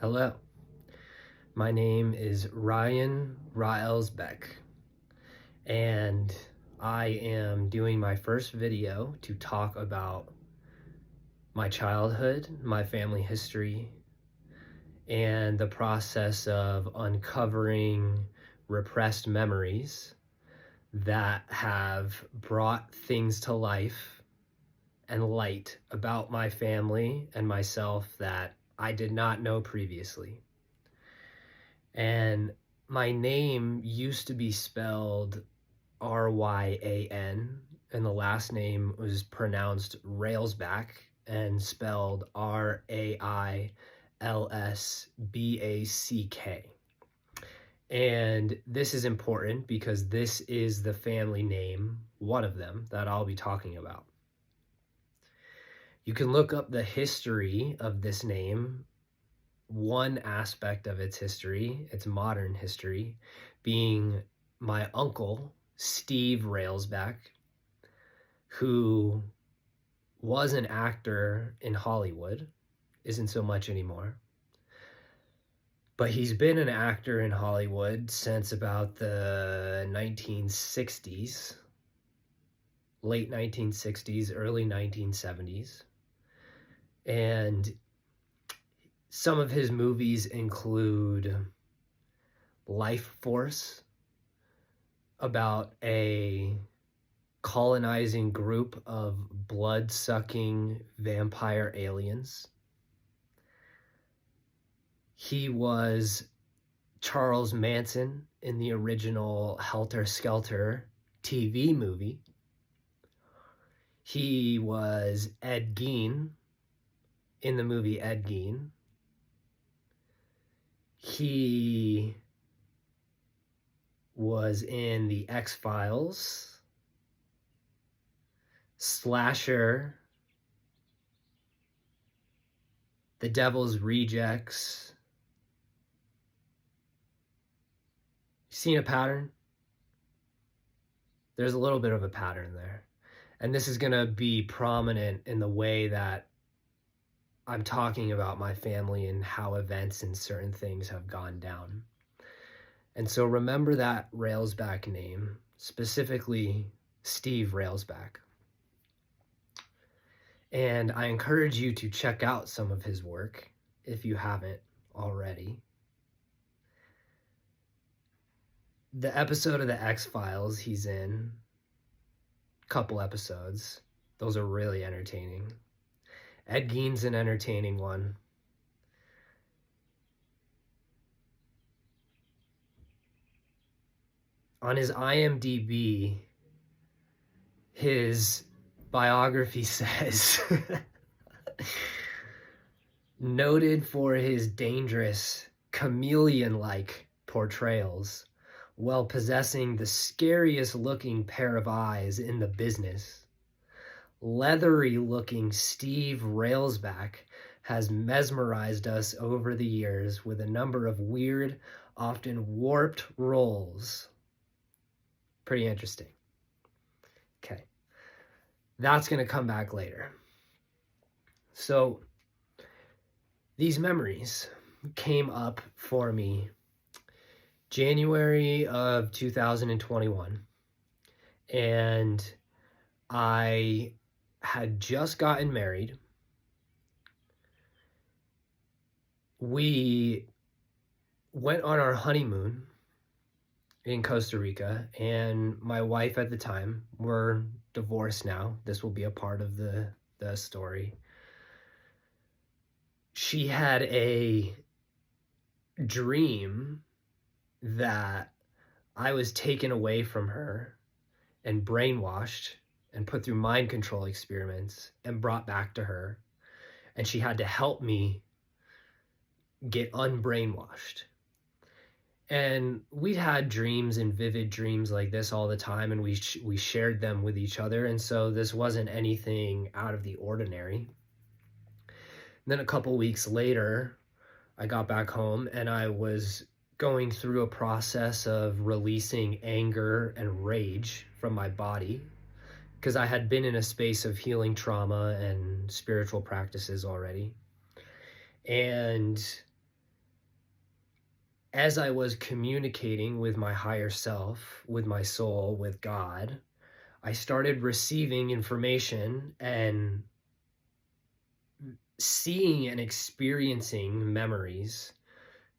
Hello, my name is Ryan Railsback, and I am doing my first video to talk about my childhood, my family history, and the process of uncovering repressed memories that have brought things to life and light about my family and myself that I did not know previously. And my name used to be spelled Ryan, and the last name was pronounced Railsback and spelled Railsback. And this is important because this is the family name, one of them, that I'll be talking about. You can look up the history of this name. One aspect of its history, its modern history, being my uncle, Steve Railsback, who was an actor in Hollywood, isn't so much anymore. But he's been an actor in Hollywood since about the 1960s, late 1960s, early 1970s. And some of his movies include Life Force, about a colonizing group of blood-sucking vampire aliens. He was Charles Manson in the original Helter Skelter TV movie. He was Ed Gein in the movie Ed Gein. He was in the X-Files, Slasher, The Devil's Rejects. Seen a pattern? There's a little bit of a pattern there. And this is going to be prominent in the way that I'm talking about my family and how events and certain things have gone down. And so remember that Railsback name, specifically Steve Railsback. And I encourage you to check out some of his work if you haven't already. The episode of the X-Files he's in, couple episodes, those are really entertaining. Ed Gein's an entertaining one. On his IMDb, his biography says, noted for his dangerous, chameleon-like portrayals, while possessing the scariest looking pair of eyes in the business. Leathery looking Steve Railsback has mesmerized us over the years with a number of weird, often warped roles. Pretty interesting. Okay. That's going to come back later. So these memories came up for me January of 2021, and I had just gotten married. We went on our honeymoon in Costa Rica, and my wife at the time, we're divorced now. This will be a part of the story. She had a dream that I was taken away from her and brainwashed and put through mind control experiments and brought back to her. And she had to help me get unbrainwashed. And we'd had dreams and vivid dreams like this all the time, and we shared them with each other. And so this wasn't anything out of the ordinary. And then a couple weeks later, I got back home and I was going through a process of releasing anger and rage from my body, because I had been in a space of healing trauma and spiritual practices already. And as I was communicating with my higher self, with my soul, with God, I started receiving information and seeing and experiencing memories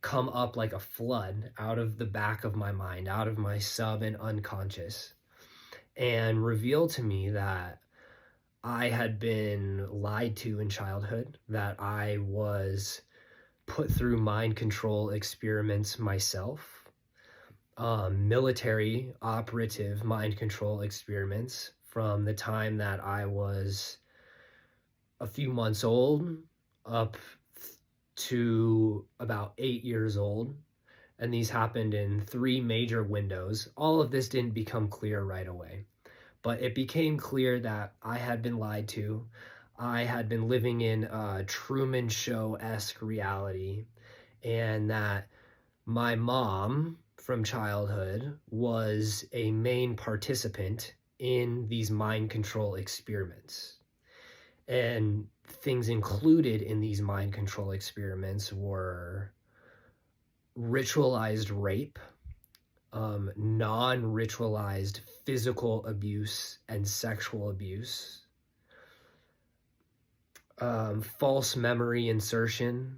come up like a flood out of the back of my mind, out of my sub and unconscious, and reveal to me that I had been lied to in childhood, that I was put through mind control experiments myself, military operative mind control experiments from the time that I was a few months old up to about 8 years old. And these happened in 3 major windows. All of this didn't become clear right away, but it became clear that I had been lied to. I had been living in a Truman Show-esque reality, and that my mom from childhood was a main participant in these mind control experiments. And things included in these mind control experiments were ritualized rape, non-ritualized physical abuse and sexual abuse, false memory insertion,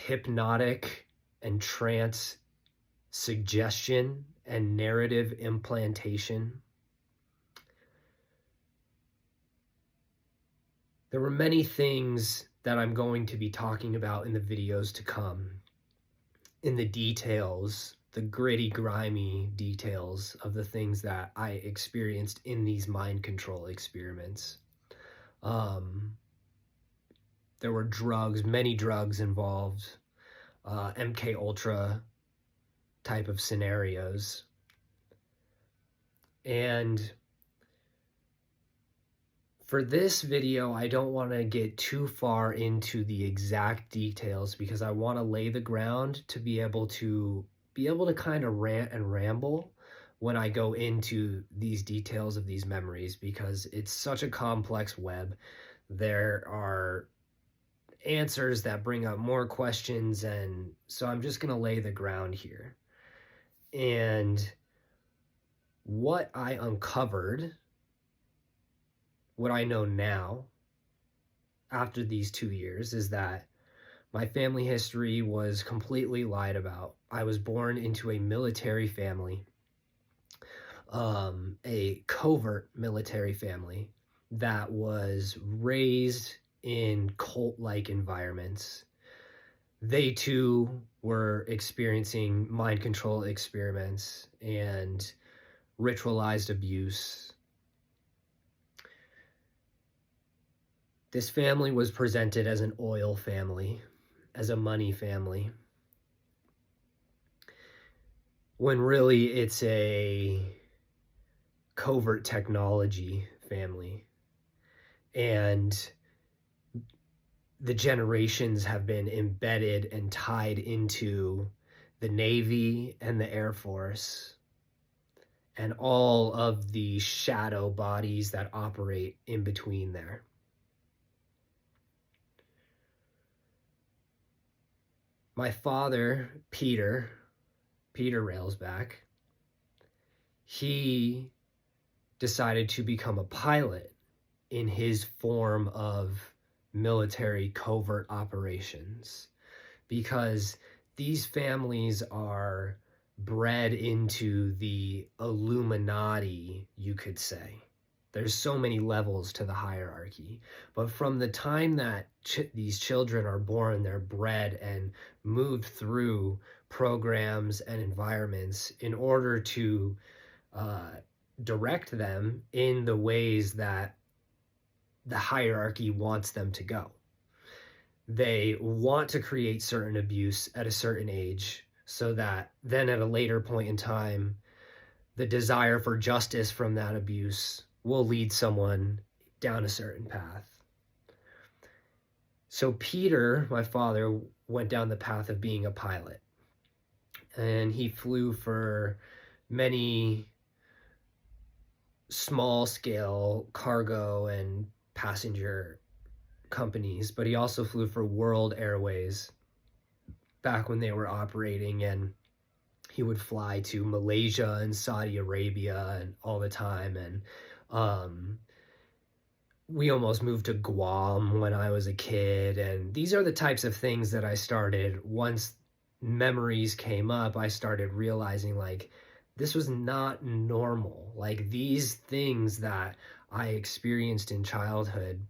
hypnotic and trance suggestion and narrative implantation. There were many things that I'm going to be talking about in the videos to come, in the details, the gritty, grimy details of the things that I experienced in these mind control experiments. There were drugs, many drugs involved, mkultra type of scenarios. And for this video, I don't want to get too far into the exact details because I want to lay the ground to be able to kind of rant and ramble when I go into these details of these memories, because it's such a complex web. There are answers that bring up more questions, and so I'm just going to lay the ground here. And what I uncovered, what I know now after these 2 years, is that my family history was completely lied about. I was born into a military family, a covert military family that was raised in cult-like environments. They too were experiencing mind control experiments and ritualized abuse. This family was presented as an oil family, as a money family, when really it's a covert technology family. And the generations have been embedded and tied into the Navy and the Air Force and all of the shadow bodies that operate in between there. My father, Peter Railsback, he decided to become a pilot in his form of military covert operations, because these families are bred into the Illuminati, you could say. There's so many levels to the hierarchy, but from the time that these children are born, they're bred and moved through programs and environments in order to direct them in the ways that the hierarchy wants them to go. They want to create certain abuse at a certain age so that then at a later point in time, the desire for justice from that abuse will lead someone down a certain path. So Peter, my father, went down the path of being a pilot, and he flew for many small-scale cargo and passenger companies, but he also flew for World Airways. back when they were operating, and he would fly to Malaysia and Saudi Arabia and all the time. And we almost moved to Guam when I was a kid. And these are the types of things that I started, once memories came up, I started realizing like this was not normal. Like these things that I experienced in childhood,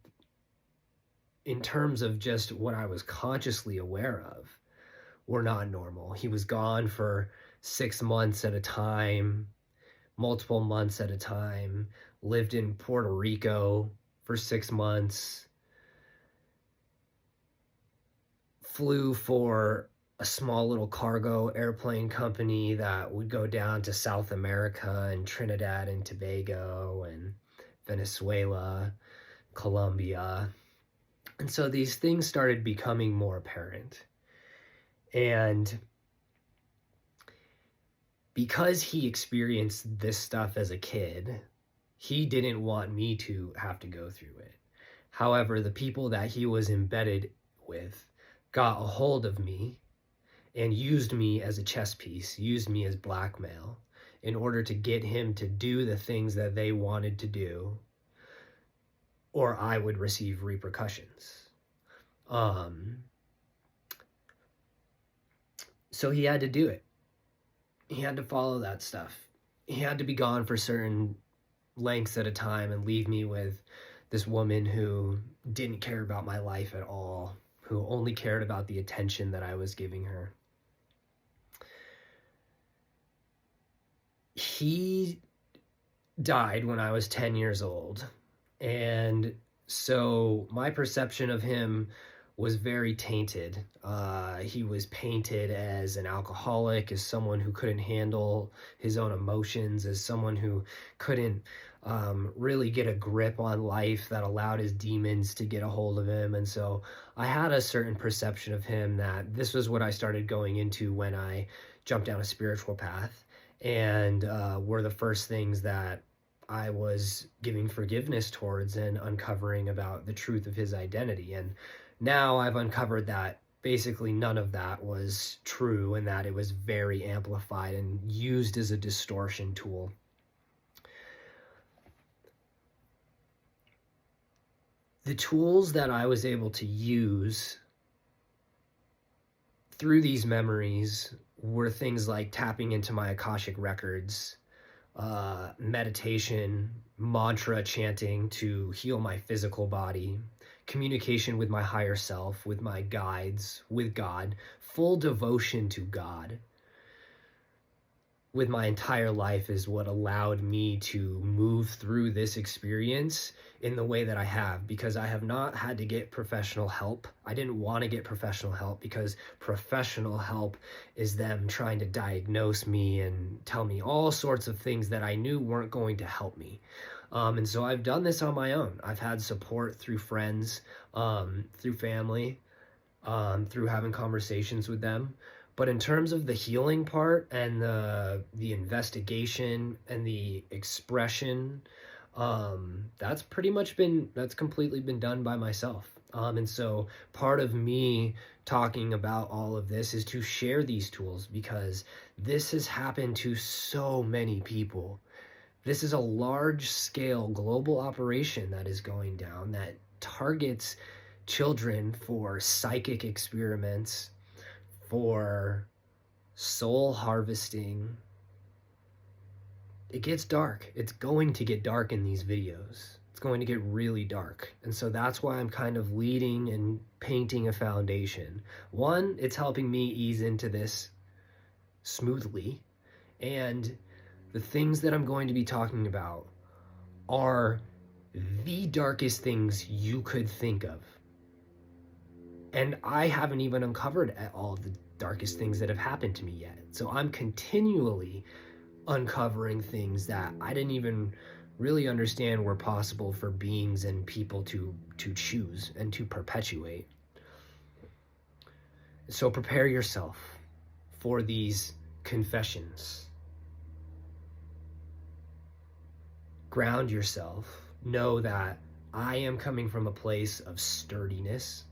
in terms of just what I was consciously aware of, were not normal. He was gone for 6 months at a time, multiple months at a time, lived in Puerto Rico for 6 months, flew for a small little cargo airplane company that would go down to South America and Trinidad and Tobago and Venezuela, Colombia. And so these things started becoming more apparent. And because he experienced this stuff as a kid, he didn't want me to have to go through it. However, the people that he was embedded with got a hold of me and used me as a chess piece, used me as blackmail in order to get him to do the things that they wanted to do, or I would receive repercussions. So he had to do it. He had to follow that stuff. He had to be gone for certain lengths at a time and leave me with this woman who didn't care about my life at all, who only cared about the attention that I was giving her. He died when I was 10 years old. And so my perception of him was very tainted. He was painted as an alcoholic, as someone who couldn't handle his own emotions, as someone who couldn't really get a grip on life, that allowed his demons to get a hold of him. And so I had a certain perception of him that this was what I started going into when I jumped down a spiritual path, and were the first things that I was giving forgiveness towards and uncovering about the truth of his identity. And now I've uncovered that basically none of that was true, and that it was very amplified and used as a distortion tool. The tools that I was able to use through these memories were things like tapping into my Akashic records, meditation, mantra chanting to heal my physical body, communication with my higher self, with my guides, with God, full devotion to God with my entire life is what allowed me to move through this experience in the way that I have, because I have not had to get professional help. I didn't want to get professional help because professional help is them trying to diagnose me and tell me all sorts of things that I knew weren't going to help me. And so I've done this on my own. I've had support through friends, through family, through having conversations with them. But in terms of the healing part and the investigation and the expression, that's completely been done by myself. And so part of me talking about all of this is to share these tools, because this has happened to so many people. This is a large scale global operation that is going down that targets children for psychic experiments, for soul harvesting. It gets dark. It's going to get dark in these videos. It's going to get really dark. And so that's why I'm kind of leading and painting a foundation. One, it's helping me ease into this smoothly. And the things that I'm going to be talking about are the darkest things you could think of. And I haven't even uncovered all the darkest things that have happened to me yet. So I'm continually uncovering things that I didn't even really understand were possible for beings and people to choose and to perpetuate. So prepare yourself for these confessions. Ground yourself. Know that I am coming from a place of sturdiness.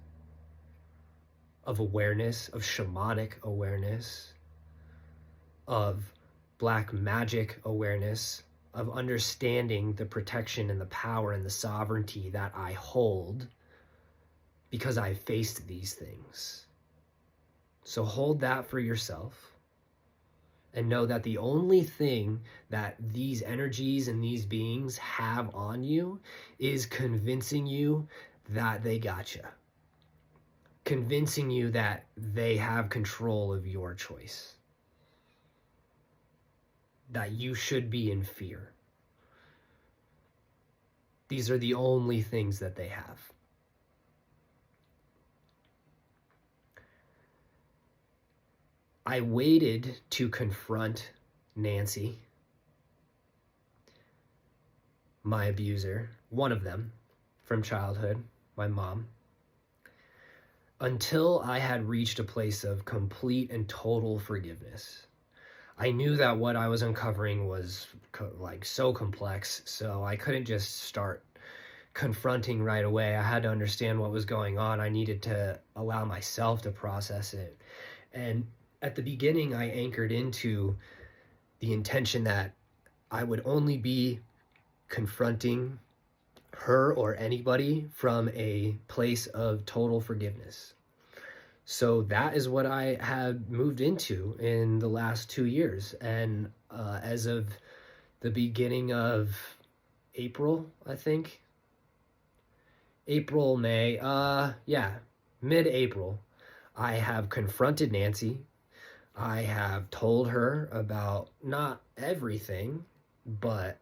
of awareness, of shamanic awareness, of black magic awareness, of understanding the protection and the power and the sovereignty that I hold because I faced these things. So hold that for yourself and know that the only thing that these energies and these beings have on you is convincing you that they gotcha. Convincing you that they have control of your choice. That you should be in fear. These are the only things that they have. I waited to confront Nancy, my abuser, one of them from childhood, my mom, until I had reached a place of complete and total forgiveness. I knew that what I was uncovering was like so complex, so I couldn't just start confronting right away. I had to understand what was going on. I needed to allow myself to process it. And at the beginning, I anchored into the intention that I would only be confronting her or anybody from a place of total forgiveness. So that is what I have moved into in the last 2 years. And as of the beginning of April, I think, April, May, mid-April, I have confronted Nancy. I have told her about not everything, but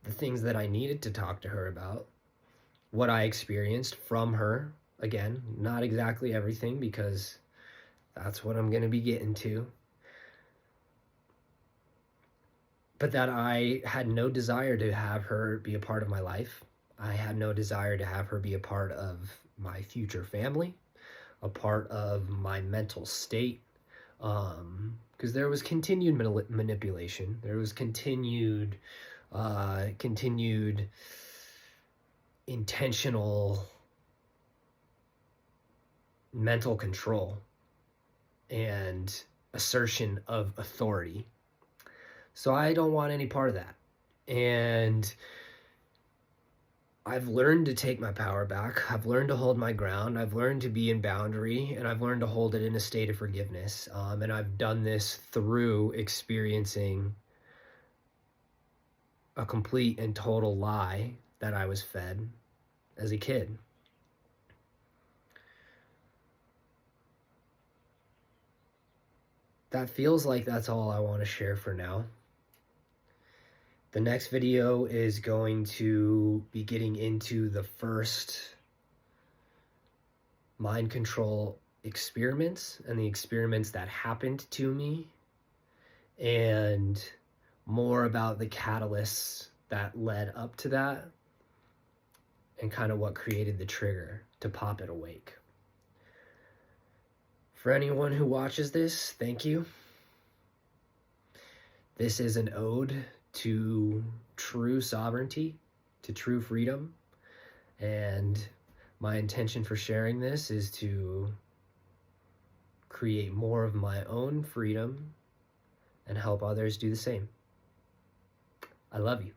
the things that I needed to talk to her about, what I experienced from her. Again, not exactly everything, because that's what I'm going to be getting to. But that I had no desire to have her be a part of my life. I had no desire to have her be a part of my future family, a part of my mental state, because there was continued manipulation. There was continued intentional mental control and assertion of authority. So I don't want any part of that. And I've learned to take my power back. I've learned to hold my ground. I've learned to be in boundary, and I've learned to hold it in a state of forgiveness. And I've done this through experiencing a complete and total lie that I was fed as a kid. That feels like that's all I want to share for now. The next video is going to be getting into the first mind control experiments and the experiments that happened to me, and more about the catalysts that led up to that and kind of what created the trigger to pop it awake. For anyone who watches this, thank you. This is an ode to true sovereignty, to true freedom, and my intention for sharing this is to create more of my own freedom and help others do the same. I love you.